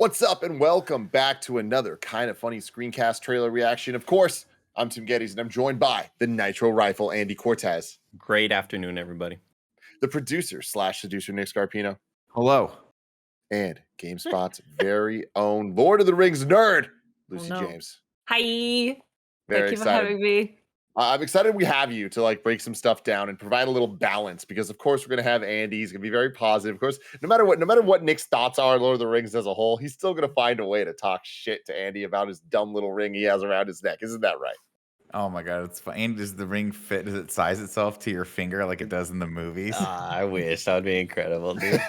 What's up, and welcome back to another kind of funny screencast trailer reaction. Of course, I'm Tim Geddes, and I'm joined by the Nitro Rifle, Andy Cortez, Great afternoon, everybody. the producer slash seducer, Nick Scarpino, Hello. and GameSpot's very own Lord of the Rings nerd, Lucy James. Hi. Very Thank you for having me. I'm excited we have you to break some stuff down and provide a little balance, because of course we're gonna have Andy. He's gonna be very positive. Of course, no matter what Nick's thoughts are on Lord of the Rings as a whole, he's still gonna find a way to talk shit to Andy about his dumb little ring he has around his neck. Isn't that right? Oh my god, it's fun. And does the ring fit? Does it size itself to your finger like it does in the movies? I wish. That would be incredible, dude.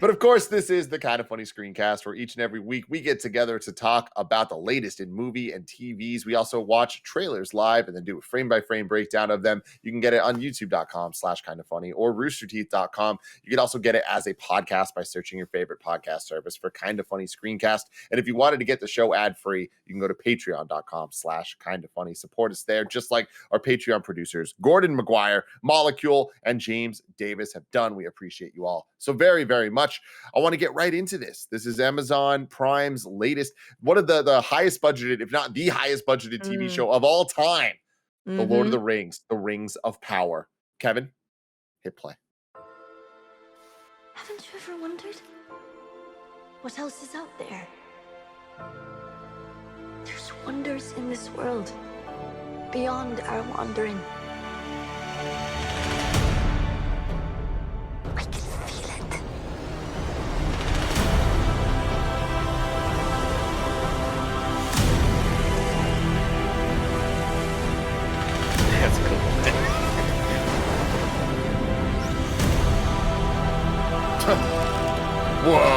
But of course, this is the Kind of Funny screencast, where each and every week we get together to talk about the latest in movie and TVs. We also watch trailers live and then do a frame-by-frame breakdown of them. You can get it on youtube.com/kindoffunny or roosterteeth.com. You can also get it as a podcast by searching your favorite podcast service for Kind of Funny screencast. And if you wanted to get the show ad-free, you can go to patreon.com/kindoffunny. Support us there, just like our Patreon producers, Gordon McGuire, Molecule, and James Davis have done. We appreciate you all so very, very much. I want to get right into this. This is Amazon Prime's latest, one of the highest budgeted, if not the highest budgeted TV show of all time, The Lord of the Rings, The Rings of Power. Kevin, hit play. Haven't you ever wondered what else is out there? There's wonders in this world beyond our wandering. I can feel it. That's cool. Whoa.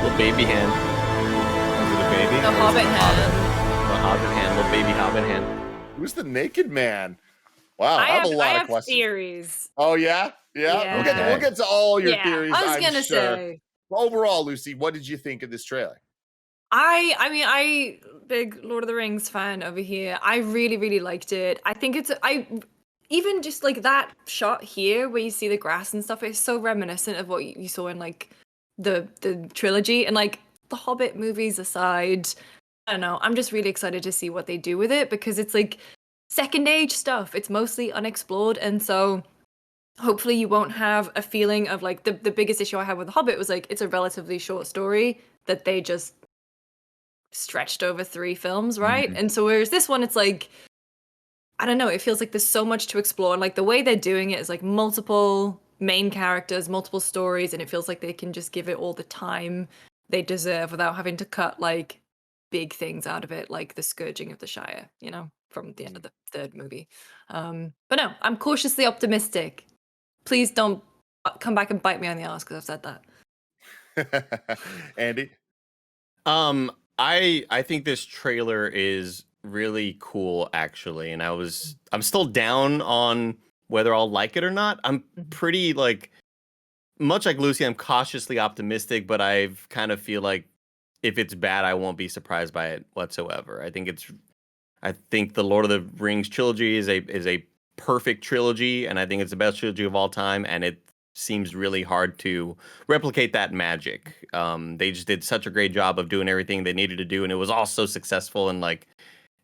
Little baby hand. Was it a baby? The Hobbit hand. Little hobbit hand. Little baby hobbit hand. Who's the naked man? Wow, I have a lot of questions. Theories. Oh, yeah? Yeah? Yeah. We'll get to all your theories, I was I'm gonna sure. say. Overall, Lucy, what did you think of this trailer? I big Lord of the Rings fan over here. I really, really liked it. I think even just like that shot here where you see the grass and stuff, it's so reminiscent of what you saw in like the trilogy. And like the Hobbit movies aside, I don't know, I'm just really excited to see what they do with it, because it's like second age stuff. It's mostly unexplored, and so hopefully you won't have a feeling of like the biggest issue I had with the Hobbit was like it's a relatively short story that they just stretched over 3 films, right? And so whereas this one, it's like, I don't know, it feels like there's so much to explore, and like the way they're doing it is like multiple main characters, multiple stories, and it feels like they can just give it all the time they deserve without having to cut like big things out of it, like the Scourging of the Shire, you know, from the end of the 3rd movie. But no, I'm cautiously optimistic. Please don't come back and bite me on the ass because I've said that. Andy? I think this trailer is really cool, actually, and I'm still down on whether I'll like it or not. I'm pretty much like Lucy, I'm cautiously optimistic, but I kind of feel like if it's bad, I won't be surprised by it whatsoever. I think the Lord of the Rings trilogy is a perfect trilogy, and I think it's the best trilogy of all time, and it seems really hard to replicate that magic. They just did such a great job of doing everything they needed to do, and it was all so successful, and like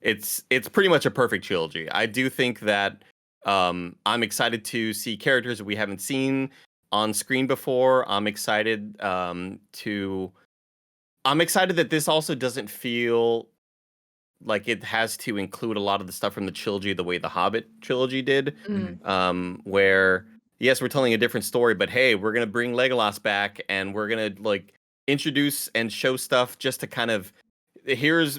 it's pretty much a perfect trilogy. I do think that I'm excited to see characters that we haven't seen on screen before. I'm excited that this also doesn't feel like it has to include a lot of the stuff from the trilogy the way the Hobbit trilogy did, where yes, we're telling a different story, but hey, we're gonna bring Legolas back, and we're gonna like introduce and show stuff just to kind of here's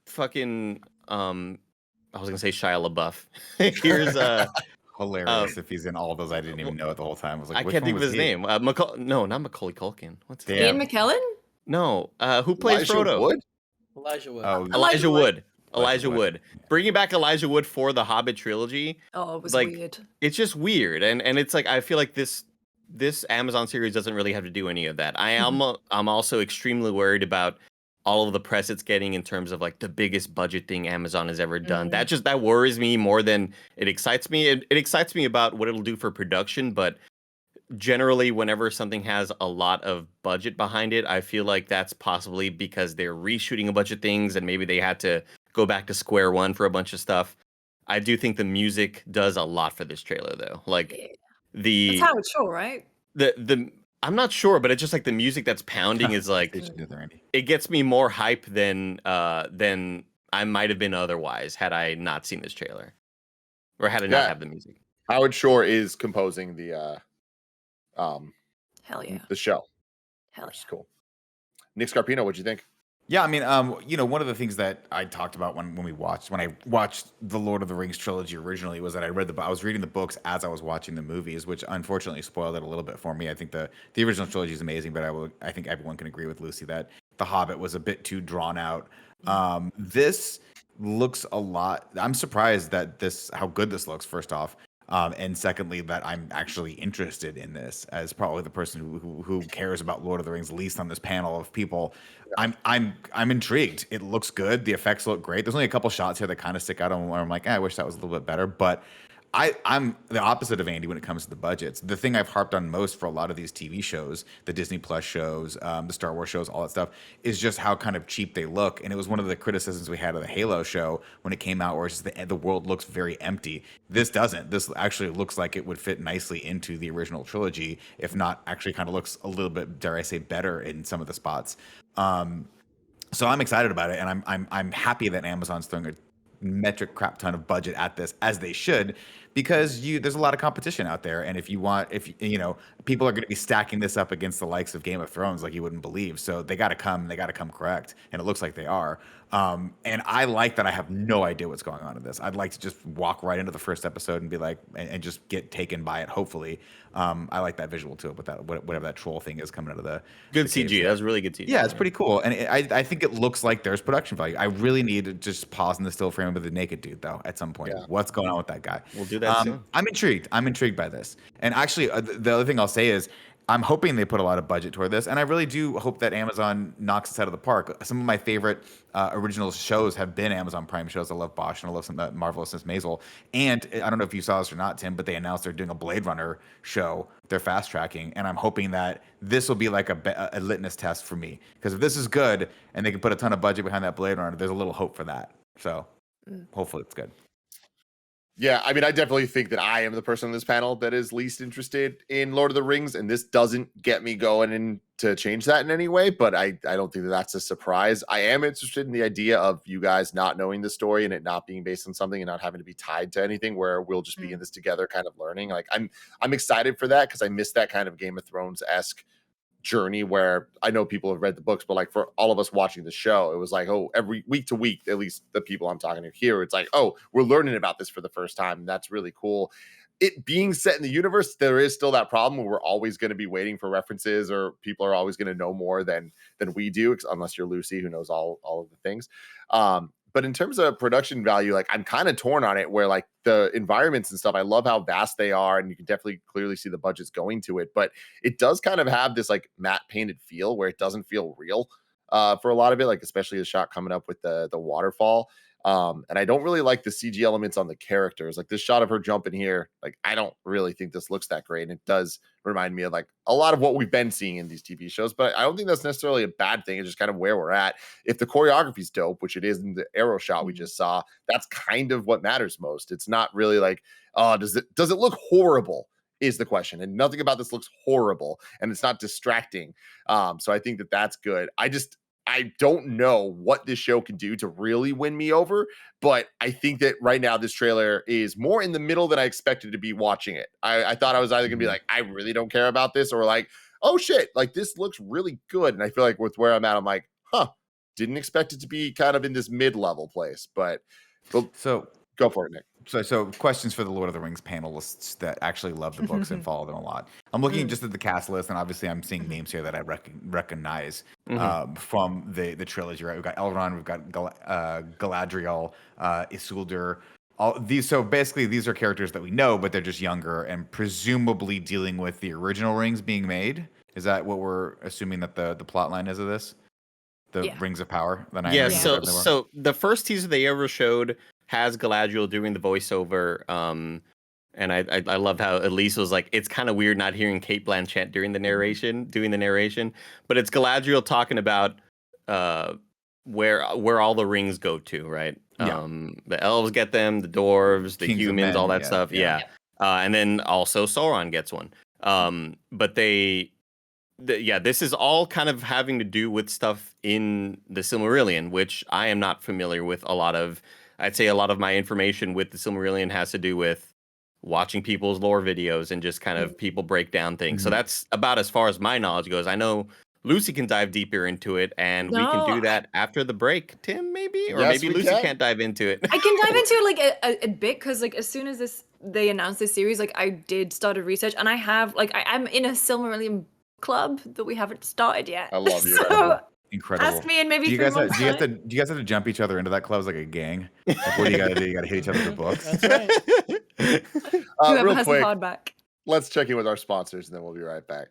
fucking I was gonna say Shia LaBeouf. Here's hilarious if he's in all those. I didn't even know it the whole time. I was like, I can't think of his name. No, not Macaulay Culkin. What's his Ian McKellen? No, who plays Frodo? Wood? Elijah Wood. Oh, Elijah Wood. Elijah Wood. Bringing back Elijah Wood for the Hobbit trilogy, Oh, it was like weird. it's just weird, and it's like I feel like this Amazon series doesn't really have to do any of that. I'm also extremely worried about all of the press it's getting in terms of like the biggest budget thing Amazon has ever done. That worries me more than it excites me. It excites me about what it'll do for production, but generally whenever something has a lot of budget behind it, I feel like that's possibly because they're reshooting a bunch of things and maybe they had to go back to square one for a bunch of stuff. I do think the music does a lot for this trailer though. Like Yeah. That's the how it's show, right? the I'm not sure, but it's just like the music that's pounding is like They should do that, Randy. it gets me more hype than I might have been otherwise had I not seen this trailer. Or had I not Yeah. have the music. Howard Shore is composing the Hell yeah. the show, Hell which is yeah. cool. Nick Scarpino, what'd you think? Yeah, I mean, one of the things that I talked about when I watched the Lord of the Rings trilogy originally was that I was reading the books as I was watching the movies, which unfortunately spoiled it a little bit for me. I think the original trilogy is amazing, but I think everyone can agree with Lucy that The Hobbit was a bit too drawn out. This looks a lot. I'm surprised that how good this looks. First off. And secondly, that I'm actually interested in this as probably the person who cares about Lord of the Rings least on this panel of people. I'm intrigued. It looks good. The effects look great. There's only a couple shots here that kind of stick out where I'm like, I wish that was a little bit better. But I'm the opposite of Andy when it comes to the budgets. The thing I've harped on most for a lot of these TV shows, the Disney Plus shows, the Star Wars shows, all that stuff, is just how kind of cheap they look. And it was one of the criticisms we had of the Halo show when it came out, where it's just the world looks very empty. This doesn't. This actually looks like it would fit nicely into the original trilogy, if not actually kind of looks a little bit, dare I say, better in some of the spots. So I'm excited about it, and I'm happy that Amazon's throwing a metric crap ton of budget at this, as they should, because there's a lot of competition out there, and if people are going to be stacking this up against the likes of Game of Thrones like you wouldn't believe. So they got to come correct, and it looks like they are. And I like that I have no idea what's going on in this. I'd like to just walk right into the first episode and be like, and just get taken by it. Hopefully, I like that visual to it with that whatever that troll thing is coming out of the Good the CG. cave. That was really good CG. Yeah, it's pretty cool, and I think it looks like there's production value. I really need to just pause in the still frame with the naked dude though. At some point, Yeah. what's going on with that guy? We'll do that soon. I'm intrigued. I'm intrigued by this, and actually, the other thing I'll say is I'm hoping they put a lot of budget toward this, and I really do hope that Amazon knocks this out of the park. Some of my favorite original shows have been Amazon Prime shows. I love Bosch and I love some Marvelous Miss Maisel. And I don't know if you saw this or not, Tim, but they announced they're doing a Blade Runner show. They're fast tracking, and I'm hoping that this will be like a litmus test for me. Because if this is good and they can put a ton of budget behind that Blade Runner, there's a little hope for that. So hopefully it's good. Yeah, I mean, I definitely think that I am the person on this panel that is least interested in Lord of the Rings, and this doesn't get me going in to change that in any way, but I don't think that that's a surprise. I am interested in the idea of you guys not knowing the story and it not being based on something and not having to be tied to anything, where we'll just be in this together kind of learning. Like I'm excited for that, because I miss that kind of Game of Thrones-esque journey where I know people have read the books, but like for all of us watching the show, it was like, oh, every week to week, at least the people I'm talking to here, it's like, oh, we're learning about this for the first time. And that's really cool. It being set in the universe, there is still that problem where we're always going to be waiting for references, or people are always going to know more than we do, unless you're Lucy, who knows all of the things. But in terms of production value, like I'm kind of torn on it, where like the environments and stuff, I love how vast they are, and you can definitely clearly see the budgets going to it, but it does kind of have this like matte painted feel where it doesn't feel real for a lot of it, like especially the shot coming up with the waterfall. And I don't really like the CG elements on the characters. Like this shot of her jumping here, like I don't really think this looks that great. And it does remind me of like a lot of what we've been seeing in these TV shows, but I don't think that's necessarily a bad thing. It's just kind of where we're at. If the choreography's dope, which it is in the arrow shot we just saw, that's kind of what matters most. It's not really like, does it look horrible is the question. And nothing about this looks horrible, and it's not distracting. So I think that that's good. I don't know what this show can do to really win me over, but I think that right now this trailer is more in the middle than I expected to be watching it. I thought I was either going to be like, I really don't care about this, or like, oh shit, like this looks really good. And I feel like with where I'm at, I'm like, didn't expect it to be kind of in this mid-level place, but So go for it, Nick. So questions for the Lord of the Rings panelists that actually love the books and follow them a lot. I'm looking just at the cast list, and obviously I'm seeing names here that I recognize from the trilogy. Right, we've got Elrond, we've got Galadriel, Isildur. All these, so basically these are characters that we know, but they're just younger and presumably dealing with the original rings being made. Is that what we're assuming that the plot line is of this? The Rings of Power? Yeah, so the first teaser they ever showed has Galadriel doing the voiceover. And I loved how Elise was like, it's kind of weird not hearing Cate Blanchett during the narration, but it's Galadriel talking about where all the rings go to, right? The elves get them, the dwarves, the Kings of humans, Men, all that stuff. Yeah. And then also Sauron gets one. But this is all kind of having to do with stuff in the Silmarillion, which I am not familiar with a lot of. I'd say a lot of my information with the Silmarillion has to do with watching people's lore videos and just kind of people break down things. So that's about as far as my knowledge goes. I know Lucy can dive deeper into it, and we can do that after the break. Tim, maybe? Or Yes, maybe we Lucy can. can't dive into it. I can dive into it like a bit, because like as soon as they announced this series, like I did start a research, and I have I'm in a Silmarillion club that we haven't started yet. I love you. So Incredible. ask me in maybe do you 3 guys have, months. do you guys have to jump each other into that club as like a gang? Like, what do you got to do? You got to hit each other with the books. That's right. Whoever Real has quick, the hardback. let's check in with our sponsors, and then we'll be right back.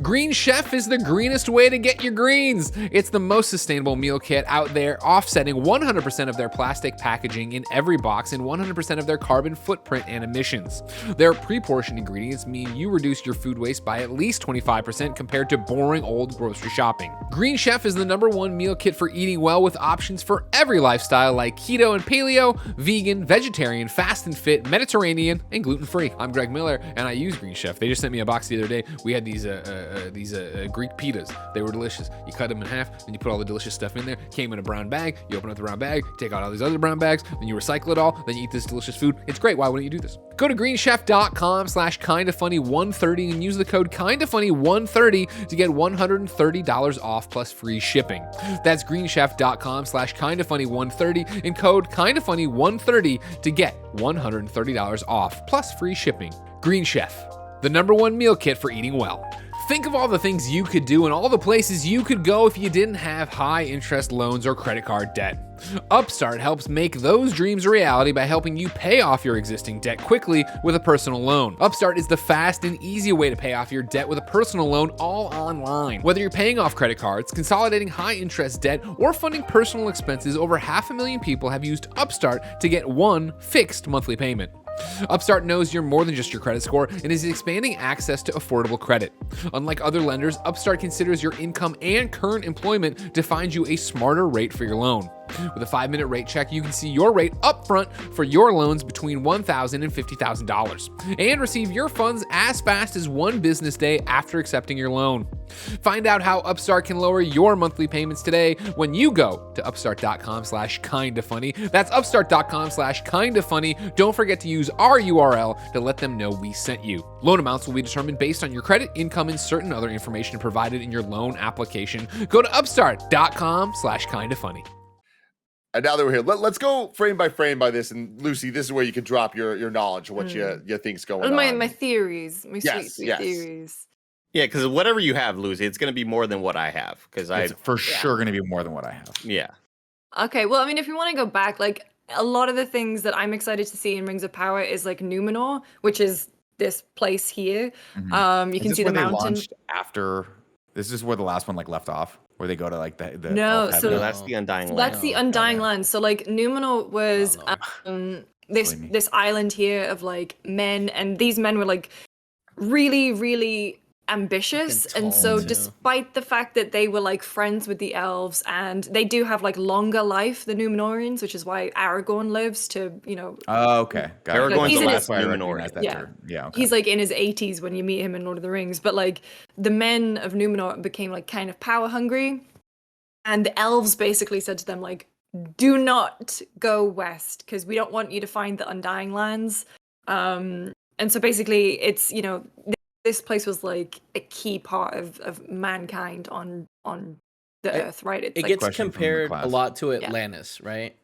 Green Chef is the greenest way to get your greens. It's the most sustainable meal kit out there, offsetting 100% of their plastic packaging in every box and 100% of their carbon footprint and emissions. Their pre-portioned ingredients mean you reduce your food waste by at least 25% compared to boring old grocery shopping. Green Chef is the #1 meal kit for eating well, with options for every lifestyle like keto and paleo, vegan, vegetarian, fast and fit, Mediterranean, and gluten-free. I'm Greg Miller, and I use Green Chef. They just sent me a box the other day. We had these Greek pitas. They were delicious. You cut them in half, and you put all the delicious stuff in there. Came in a brown bag. You open up the brown bag, take out all these other brown bags, then you recycle it all, then you eat this delicious food. It's great. Why wouldn't you do this? Go to greenchef.com/kindafunny130 and use the code kindafunny130 to get $130 off plus free shipping. That's greenchef.com/kindafunny130 and code kindafunny130 to get $130 off plus free shipping. Green Chef, the #1 meal kit for eating well. Think of all the things you could do and all the places you could go if you didn't have high interest loans or credit card debt. Upstart helps make those dreams a reality by helping you pay off your existing debt quickly with a personal loan. Upstart is the fast and easy way to pay off your debt with a personal loan, all online. Whether you're paying off credit cards, consolidating high interest debt, or funding personal expenses, over 500,000 people have used Upstart to get one fixed monthly payment. Upstart knows you're more than just your credit score and is expanding access to affordable credit. Unlike other lenders, Upstart considers your income and current employment to find you a smarter rate for your loan. With a 5-minute rate check, you can see your rate upfront for your loans between $1,000 and $50,000 and receive your funds as fast as 1 business day after accepting your loan. Find out how Upstart can lower your monthly payments today when you go to upstart.com/kindafunny. That's upstart.com/kindafunny. Don't forget to use our URL to let them know we sent you. Loan amounts will be determined based on your credit, income, and certain other information provided in your loan application. Go to upstart.com/kindafunny. And now that we're here, let's go frame by frame by this. And Lucy, this is where you can drop your knowledge of what you think's going on. My theories, my sweet theories. Yeah, because whatever you have, Lucy, it's going to be more than what I have. Because It's for sure going to be more than what I have. Yeah. Okay, well, I mean, if you want to go back, like a lot of the things that I'm excited to see in Rings of Power is like Numenor, which is this place here. You can see the mountain. After this is where the last one like left off, where they go to like the no, so no, that's the Undying Land. That's the Undying Land. So like Numenor was this island here of like men, and these men were like really, really ambitious, and so despite the fact that they were like friends with the elves, and they do have like longer life, the Numenorians, which is why Aragorn lives to, you know. Oh, okay. Got Aragorn's the last Numenorian. Yeah. Okay. He's like in his 80s when you meet him in Lord of the Rings, but like the men of Numenor became like kind of power hungry, and the elves basically said to them like, do not go west because we don't want you to find the Undying Lands. And so basically it's, you know, this place was like a key part of mankind on the earth, right? It's it like, gets compared a lot to Atlantis, right?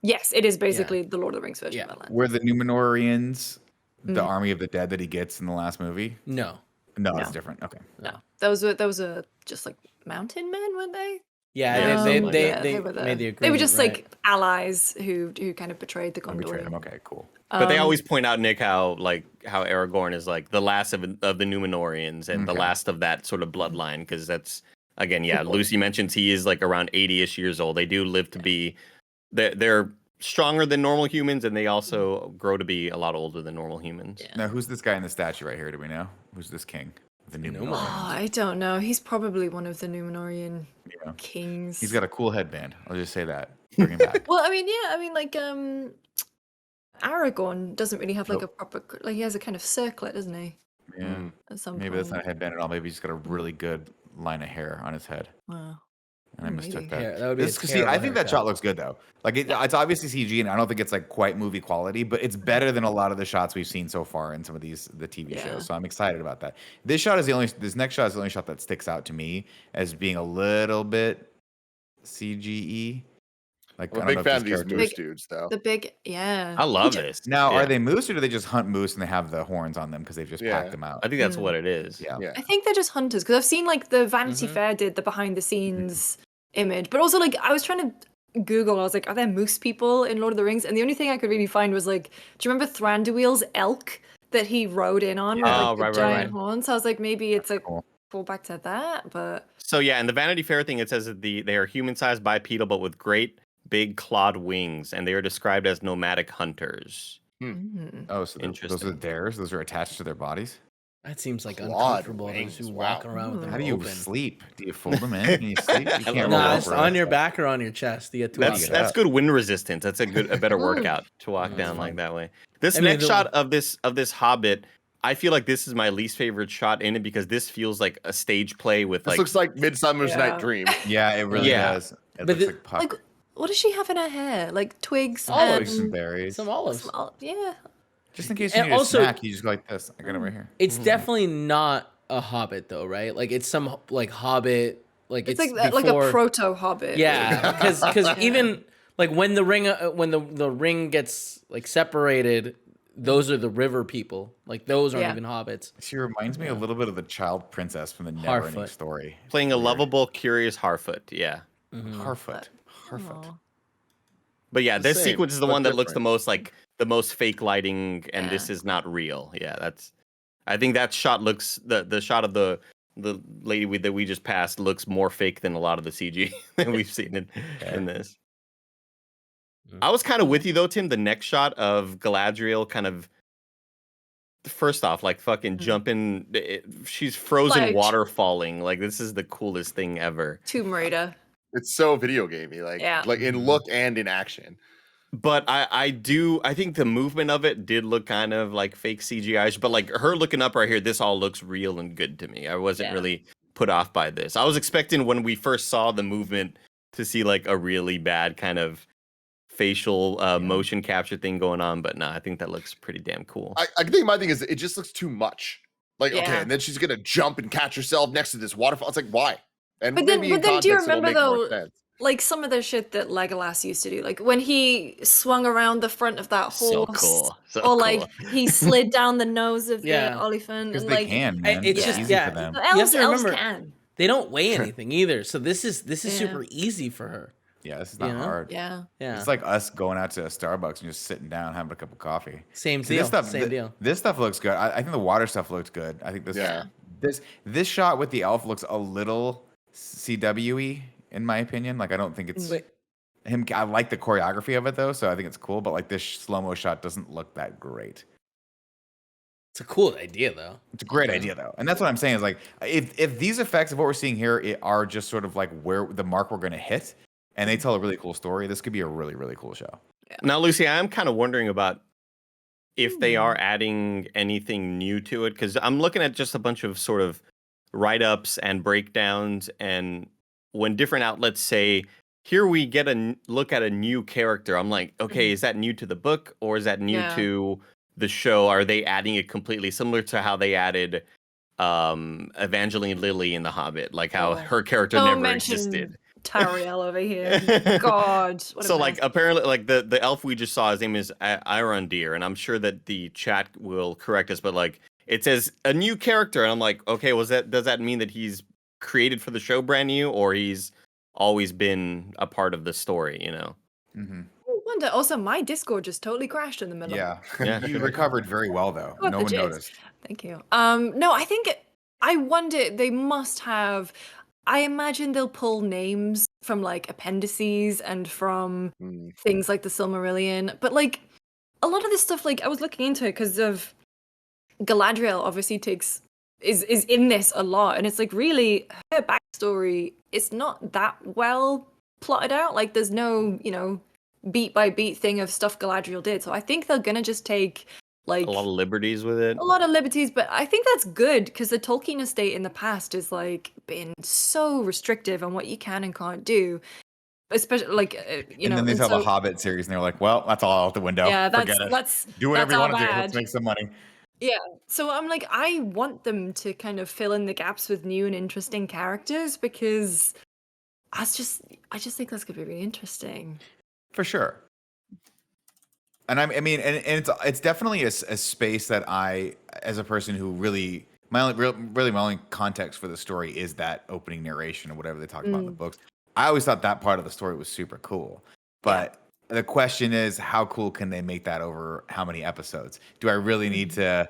Yes, it is basically the Lord of the Rings version Yeah. of Outland. Were the Numenorians the Mm. army of the dead that he gets in the last movie? No. No, No. that's different. Okay. No, those were just like mountain men, weren't they? Yeah, Yeah, something like that. they were made the agreement. They were just right? like allies who kind of betrayed the I betrayed him. Gondorian. Okay, cool. But they Um, always point out, Nick, how Aragorn is like the last of the Numenorians and the Okay. last of that sort of bloodline, because that's again, Lucy mentions he is like around 80-ish years old. They do live to be they're stronger than normal humans, and they also grow to be a lot older than normal humans. Yeah. Now, who's this guy in the statue right here? Do we know? Who's this king? The Numenorians. Oh, I don't know. He's probably one of the Numenorian Yeah. kings. He's got a cool headband. I'll just say that. Bring him back. Well, I mean, like Aragorn doesn't really have like Nope. a proper like he has a kind of circlet, doesn't he? Yeah. At some Maybe point. that's not a headband at all. Maybe he's got a really good line of hair on his head. Wow. And I mistook Maybe. that. Yeah, that would be a See, I terrible think that haircut. shot looks good though. Like it's obviously CG, and I don't think it's like quite movie quality, but it's better than a lot of the shots we've seen so far in some of the TV Yeah. shows. So I'm excited about that. This next shot is the only shot that sticks out to me as being a little bit CGE. Like I'm I a don't big know if fan of these characters- moose Big- dudes, though. The big yeah. I love this. Now, Yeah. are they moose or do they just hunt moose and they have the horns on them because they've just Yeah. packed them out? I think that's Mm. what it is. Yeah. Yeah. I think they're just hunters because I've seen like the Vanity Mhm. Fair did the behind the scenes image, but also like I was trying to Google. I was like, are there moose people in Lord of the Rings? And the only thing I could really find was like, do you remember Thranduil's elk that he rode in on with Yeah. like Oh, the right, giant right. horns? I was like, maybe it's a Cool. callback to that, but So yeah, in the Vanity Fair thing, it says that they are human-sized bipedal, but with great big clawed wings, and they are described as nomadic hunters. Oh, so those are Interesting. theirs? Those are attached to their bodies? That seems like Clawed uncomfortable to wings, just wow. walk around with them How do you open. sleep? Do you fold them in when you sleep? You can't roll Nah, over it's on it. your back or on your chest. You get two That's options. get that's up. good wind resistance. That's a better workout to walk Mm. down like that way. This I mean, next the- shot of this Hobbit, I feel like this is my least favorite shot in it because this feels like a stage play with This like looks like Midsummer's Yeah. Night Dream. Yeah, it really Yeah. does. It But looks the- like puck. like what does she have in her hair? Like twigs Olives Twigs and and berries. Some olives. yeah. Just in case you And need also- a snack, you just go like this. I got it right here. It's definitely not a hobbit though, right? Like it's some like hobbit. Like It's it's like a before- proto hobbit. Yeah, because even like when the ring gets like separated, those are the river people. Like those aren't Yeah. even hobbits. She reminds me a little bit of the child princess from the Neverending Harfoot. Story. playing a Weird. lovable, curious Harfoot. Yeah. Harfoot. Harfoot. Aw. But yeah, The this same, sequence is the but one that looks different. the most like the most fake lighting, and Yeah. this is not real. Yeah, I think that shot looks the shot of the lady that we just passed looks more fake than a lot of the CG that we've seen in this. I was kind of with you though, Tim. The next shot of Galadriel kind of first off, like fucking jumping, she's frozen Like- water falling. Like this is the coolest thing ever. Tomb Raider. It's so video gamey, like Yeah. like in look and in action. But I think the movement of it did look kind of like fake CGI, but like her looking up right here, this all looks real and good to me. I wasn't Yeah. really put off by this. I was expecting when we first saw the movement to see like a really bad kind of facial motion capture thing going on, but no, I think that looks pretty damn cool. I think my thing is it just looks too much. Like okay, Yeah. and then she's gonna jump and catch herself next to this waterfall. It's like why? And But then- maybe in but then do you context it'll remember, make more though, sense. Like some of the shit that Legolas used to do, like when he swung around the front of that So horse, cool. So or like cool. he slid down the nose of Yeah. the elephant, Because and they like can, man. it's It's just- easy yeah. for them. the You have elves, to elves remember- can. They don't weigh anything either, so this is Yeah. super easy for her. Yeah, this is You not know? hard. Yeah. Yeah, It's like us going out to a Starbucks and just sitting down having a cup of coffee. same See, deal. this stuff, Same deal. This stuff looks good. I think the water stuff looks good. I think this Yeah. this shot with the elf looks a little CW-y in my opinion. Like I don't think it's Wait, him. I like the choreography of it though, so I think it's cool. But like this slow-mo shot doesn't look that great. it's a cool idea though. It's a great idea though, and that's what I'm saying is like if these effects of what we're seeing here are just sort of like where the mark we're going to hit, and they tell a really cool story, this could be a really really cool show. Now, Lucy, I'm kind of wondering about if they are adding anything new to it, because I'm looking at just a bunch of sort of write-ups and breakdowns, and when different outlets say, here we get a look at a new character, I'm like, okay, is that new to the book, or is that new Yeah. to the show? Are they adding it completely similar to how they added Evangeline Lilly in The Hobbit, like how Oh. her character Don't never mention existed? Tariel over here. God. What a So mess. like apparently like the elf we just saw, his name is Irondeer, and I'm sure that the chat will correct us, but like it says a new character, and I'm like, okay, does that mean that he's created for the show brand new, or he's always been a part of the story, you know? Mm-hmm. I wonder. Also, my Discord just totally crashed in the middle. Yeah. Yeah. You recovered very well though. Got No the one gist. noticed. Thank you. No, I wonder they must have. I imagine they'll pull names from like appendices and from Mm. things like the Silmarillion, but like a lot of this stuff, like I was looking into it because of Galadriel. Obviously, is in this a lot, and it's like really her backstory. It's not that well plotted out. Like there's no beat by beat thing of stuff Galadriel did. So I think they're gonna just take like A lot of liberties with it. a lot of liberties, but I think that's good because the Tolkien estate in the past has like been so restrictive on what you can and can't do, especially like And then they saw the Hobbit series, and they're like, "Well, that's all out the window. yeah, Forget it. that's Do whatever that's you our want to do. bad. Let's make some money." Yeah, so I'm like, I want them to kind of fill in the gaps with new and interesting characters because I just think that's gonna be really interesting. For sure. And I mean, and it's definitely a space that I, as a person who really my only context for the story is that opening narration or whatever they talk about in the books. I always thought that part of the story was super cool, but the question is, how cool can they make that over how many episodes? Do I really need to?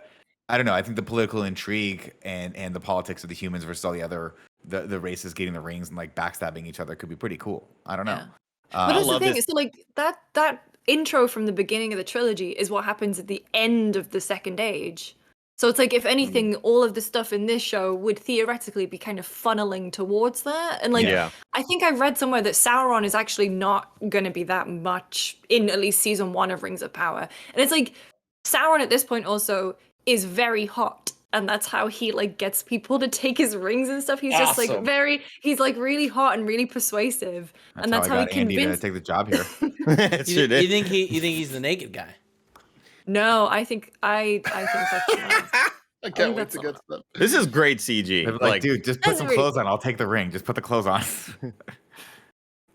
I don't know. I think the political intrigue and the politics of the humans versus all the other the races getting the rings and like backstabbing each other could be pretty cool. I don't know. Yeah. But that's the love thing. this- So like that intro from the beginning of the trilogy is what happens at the end of the Second Age. So it's like, if anything, all of the stuff in this show would theoretically be kind of funneling towards that. And like, Yeah. I think I read somewhere that Sauron is actually not going to be that much in at least season 1 of Rings of Power. And it's like, Sauron at this point also is very hot. And that's how he like gets people to take his rings and stuff. He's just like Awesome. he's like really hot and really persuasive. And that's I how he got Andy to convinced. take the job here. It You, sure did. you think he's the naked guy? No, I think that's I can't wait that's to a get lot. to them. This is great CG. They're like, dude, just put That's some really clothes on. I'll take the ring. Just put the clothes on.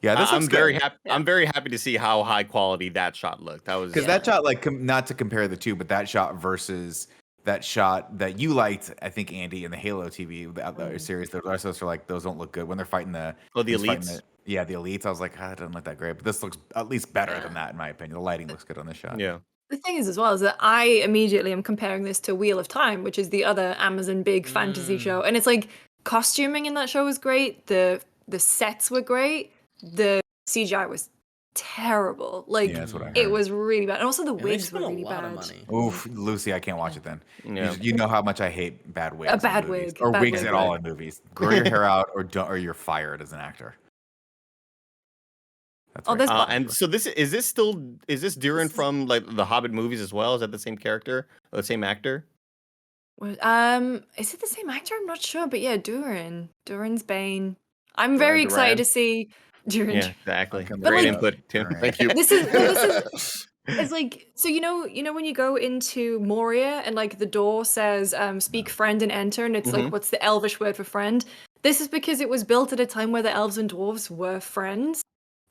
Yeah, this I'm looks very good. happy. I'm very happy to see how high quality that shot looked. That was Because that shot, like, not to compare the two, but that shot versus that shot that you liked, I think, Andy, in the Halo TV series, the rest of us are like, those don't look good when they're fighting the the he's fighting elites. the elites. I was like, it doesn't look that great, but this looks at least better than that, in my opinion. The lighting looks good on this shot. Yeah. The thing is, as well, is that I immediately am comparing this to Wheel of Time, which is the other Amazon big fantasy show, and it's like costuming in that show was great. The sets were great. The CGI was terrible. Like Yeah, that's what I heard. it was really bad, and also the And they wigs were spent a really lot bad. of money. Oof, Lucy, I can't watch it then. Yeah. You know how much I hate bad wigs. A in bad movies. wig, Or bad wigs wig. at all in movies. Grow your hair out or you're fired as an actor. That's Oh, right. there's And so this is this Durin from like the Hobbit movies as well? Is that the same character or the same actor? Is it the same actor? I'm not sure, but yeah, Durin's Bane. I'm very Duran excited Duran. to see Durin. Yeah, exactly. But Great like- input, Tim. Duran. Thank you. This is it's like, so you know when you go into Moria and like the door says speak friend and enter, and it's like, what's the elvish word for friend? This is because it was built at a time where the elves and dwarves were friends,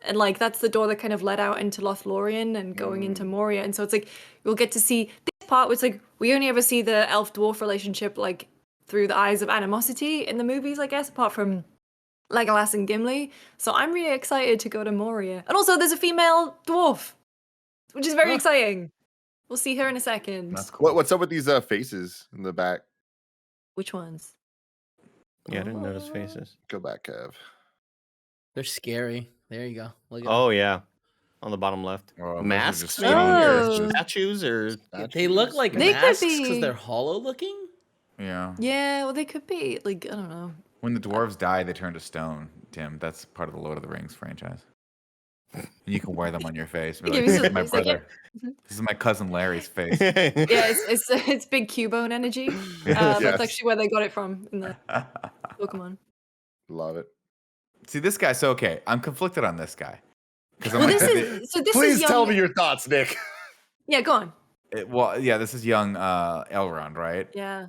and like that's the door that kind of led out into Lothlorien and going into Moria. And so it's like you'll get to see this part where it's like we only ever see the elf dwarf relationship like through the eyes of animosity in the movies, I guess, apart from Legolas and Gimli. So I'm really excited to go to Moria. And also there's a female dwarf, which is very exciting. We'll see her in a second. That's cool. What's up with these faces in the back? Which ones? Yeah, I didn't notice faces. Go back, Kev. They're scary. There you go. Look at Oh yeah, on the bottom left. Oh, those are Masks, just maybe, Oh. or statues, or them. They look like They could masks be- because they're hollow looking. Yeah. Yeah, well they could be like, I don't know. When the dwarves die, they turn to stone, Tim. That's part of the Lord of the Rings franchise. And you can wear them on your face. Be Yeah, like, we this said- is my it's like, brother. This is my cousin Larry's face. Yeah, it's big Cubone energy. Yes. That's actually where they got it from in the Pokemon. Love it. See, this guy, so okay, I'm conflicted on this guy. Because Well, this is Please young... tell me your thoughts, Nick. Yeah, go on. Well, yeah, this is young Elrond, right? Yeah.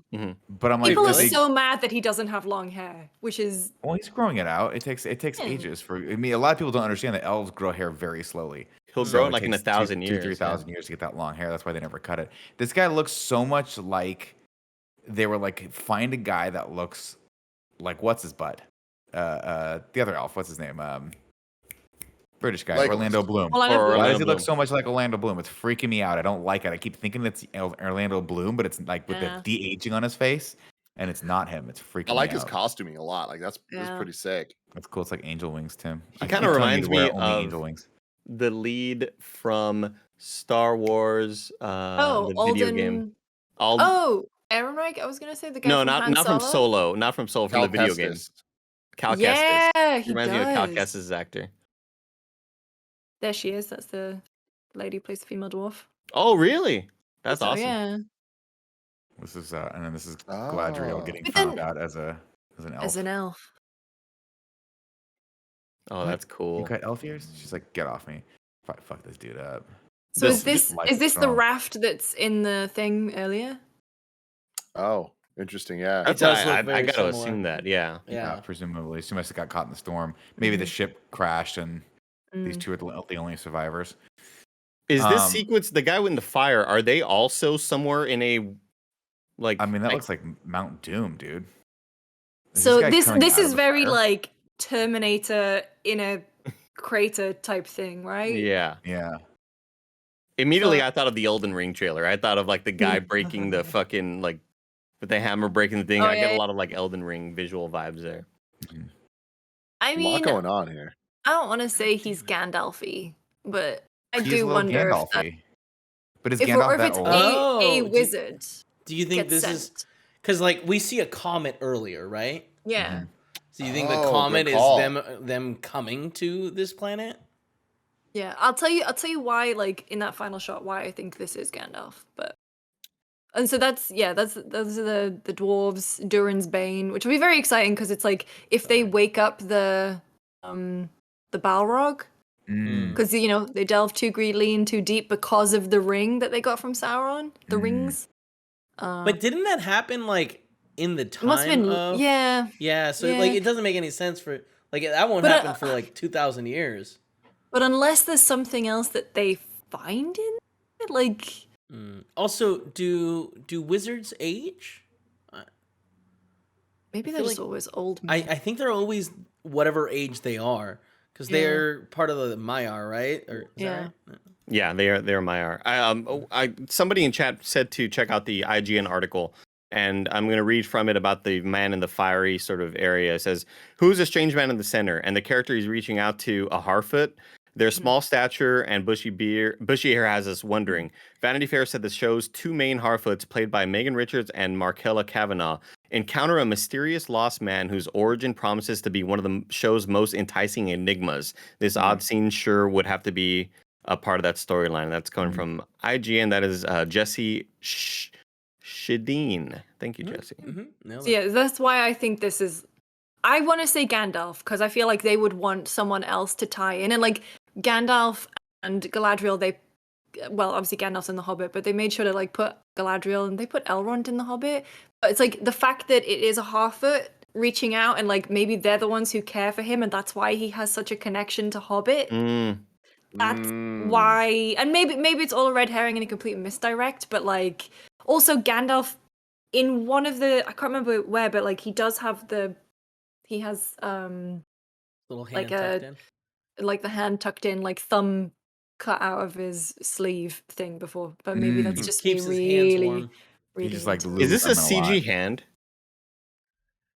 But I'm like, People are they- so mad that he doesn't have long hair, which is well, he's growing it out. It takes Yeah. ages for. I mean, a lot of people don't understand that elves grow hair very slowly. He'll So grow it it like in takes 1,000 years. 3,000 years to get that long hair. That's why they never cut it. This guy looks so much like they were like, find a guy that looks like what's his butt? The other elf, what's his name? British guy, Legolas. Orlando Bloom. Orlando Or Bloom. Why Orlando does he look Bloom. so much like Orlando Bloom? It's freaking me out. I don't like it. I keep thinking it's Orlando Bloom, but it's like with Yeah. the de-aging on his face, and it's not him. It's freaking I like me his out. costuming a lot. Like that's Yeah. pretty sick. That's cool. It's like angel wings, Tim. He I kinda keep telling you reminds to wear me only of- angel wings. The lead from Star Wars, Oh, the video game. Alden. Ald- Oh, Ehrenreich. I was gonna say the guy no, from not Han not from Solo. Solo, not from Solo, from the video game. Kestis. Cal Kestis. Yeah, He he reminds me of Cal does. Kestis' actor. There she is. That's the lady who plays the female dwarf. Oh, really? That's So, awesome. Yeah, This is and then this is Galadriel Oh. getting But found then- out as an elf. as an elf. Oh, What? that's You cool. cut elf ears? She's like, get off me. Fuck this dude up. So This- is this Life is this the strong. raft that's in the thing earlier? Oh, interesting. Yeah. That's does I, look I very gotta similar. assume that. Yeah. Yeah. Presumably. She must have got caught in the storm. Maybe the ship crashed and these Mm. two are the only survivors. Is this Um, sequence the guy in the fire? Are they also somewhere in a like? I mean, that looks like Mount Doom, dude. Is So guy this coming this out of is the very fire? like Terminator in a crater type thing, right? Yeah. Yeah. Immediately, So- I thought of the Elden Ring trailer. I thought of like the guy breaking the fucking like with the hammer breaking the thing. Oh, I get yeah. a lot of like Elden Ring visual vibes there. I A lot mean, going on here. I don't want to say he's Gandalfy, but I He's do a little wonder if, that, Gandalfy. But is if, Gandalf or if that it's old? Oh, a do- wizard Do you think gets this is sent. because like we see a comet earlier, right? Yeah. So you think Oh, the good comet is call. them coming to this planet? Yeah, I'll tell you why, like in that final shot, why I think this is Gandalf. But and so those are the dwarves, Durin's Bane, which will be very exciting because it's like if they wake up the Balrog, Mm. because they delve too greedily and too deep because of the ring that they got from Sauron, the rings. But didn't that happen like in the it time must have been of? yeah. Yeah. So Yeah. like it doesn't make any sense for like that won't But, happen for like 2,000 years. But unless there's something else that they find in it, like Also, do wizards age? maybe I they're feel just like- always old. I men. think they're always whatever age they are because Yeah. they're part of the Maiar, right? Or is Yeah. that right? Yeah, they're Maiar. Somebody in chat said to check out the IGN article, and I'm going to read from it about the man in the fiery sort of area. It says, "Who's a strange man in the center?" And the character he's reaching out to, a Harfoot. Their small stature and bushy hair has us wondering. Vanity Fair said the show's two main Harfoots, played by Megan Richards and Markella Kavanaugh, encounter a mysterious lost man whose origin promises to be one of the show's most enticing enigmas. This odd scene sure would have to be a part of that storyline. That's coming from IGN. That is Jesse Shadeen. Thank you, Jesse. No, So yeah, that's why I think this is. I want to say Gandalf because I feel like they would want someone else to tie in, and like Gandalf and Galadriel, obviously Gandalf's in the Hobbit, but they made sure to like put Galadriel and they put Elrond in the Hobbit. But it's like the fact that it is a Harfoot reaching out and like maybe they're the ones who care for him, and that's why he has such a connection to Hobbit. That's why, and maybe it's all a red herring and a complete misdirect, but like also Gandalf in one of the I can't remember where, but like he has little hand like tucked in. like the hand tucked in, like thumb cut out of his sleeve thing before, but maybe that's He just keeps me his hands really warm. He reading just like into it. Is this a lubes them CG lot. hand?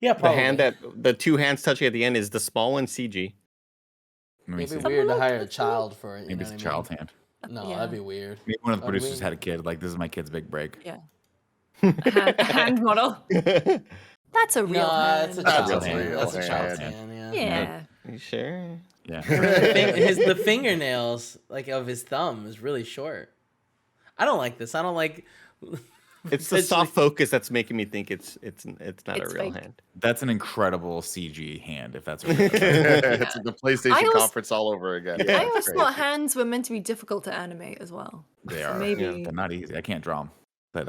Yeah, The probably. hand that the two hands touching at the end is the small one CG. Let me Maybe see. weird to look hire at a it. child for it. You Maybe know it's a what I mean? child's hand. No, Yeah. that'd be weird. Maybe one of the That'd be producers weird. had a kid. Like, this is my kid's big break. Yeah. A hand model. That's a real No, hand. it's a That's a child's real hand. That's a hand. child's hand. Yeah. Yeah. You sure? Yeah. The fingernails like of his thumb is really short. I don't like this. I don't like. It's the soft focus that's making me think it's not It's a real fake. hand. That's an incredible CG hand, if that's what It's like the PlayStation I also- conference all over again. I Yeah, always great. thought hands were meant to be difficult to animate as well. they So are. maybe They're not easy. I can't draw them.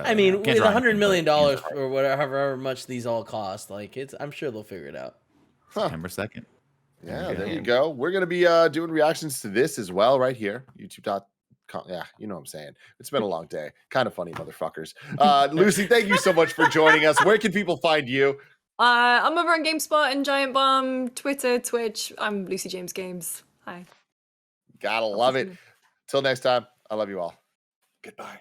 I mean, with $100 million $100 or whatever, however much these all cost, like I'm sure they'll figure it out. September 2nd. Yeah, there you go. We're gonna be doing reactions to this as well right here. YouTube.com. Yeah, you know what I'm saying. It's been a long day. Kind of funny, motherfuckers. Lucy, thank you so much for joining us. Where can people find you? I'm over on GameSpot and Giant Bomb, Twitter, Twitch. I'm Lucy James Games. Hi. Gotta love it. Till next time, I love you all. Goodbye.